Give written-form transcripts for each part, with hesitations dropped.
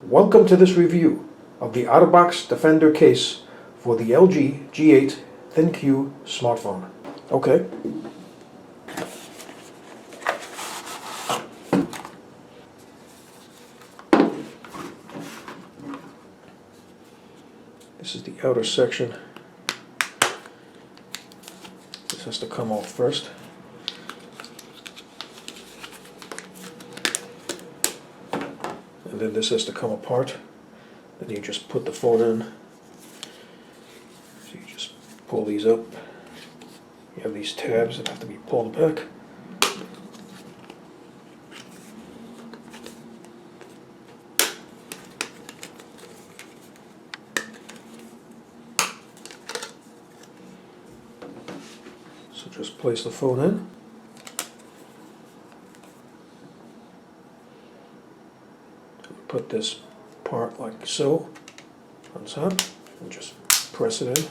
Welcome to this review of the OtterBox Defender case for the LG G8 ThinQ smartphone. Okay. This is the outer section. This has to come off first. And then this has to come apart. Then you just put the phone in. So you just pull these up. You have these tabs that have to be pulled back. So just place the phone in. Put this part like so on top and just press it in.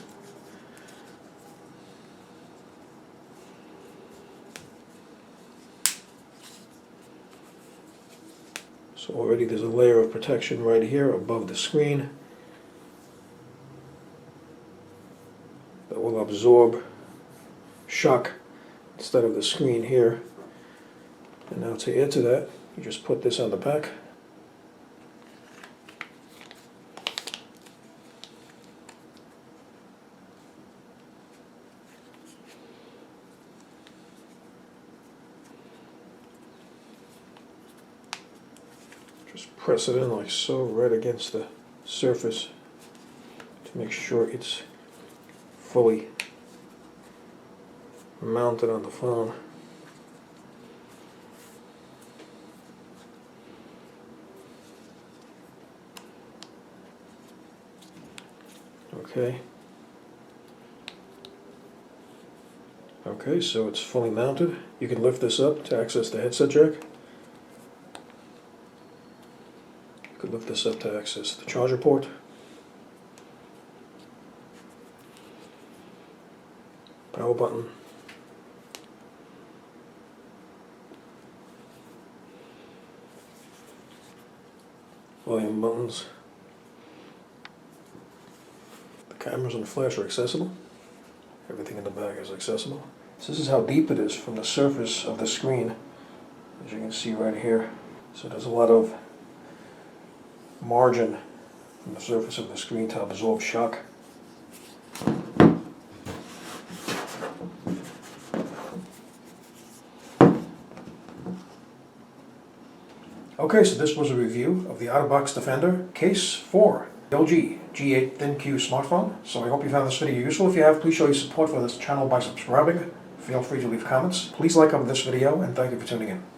So already there's a layer of protection right here above the screen that will absorb shock instead of the screen here. And now to add to that, you just put this on the back. Just press it in like so, right against the surface to make sure it's fully mounted on the phone. Okay, so it's fully mounted. You can lift this up to access the headset jack. You could lift this up to access the charger port. Power button. Volume buttons. The cameras and the flash are accessible. Everything in the back is accessible. So this is how deep it is from the surface of the screen, as you can see right here. So there's a lot of margin from the surface of the screen to absorb shock. Okay, so this was a review of the OtterBox Defender case for LG G8 ThinQ smartphone. So I hope you found this video useful. If you have, please show your support for this channel by subscribing. Feel free to leave comments. Please like this video, and thank you for tuning in.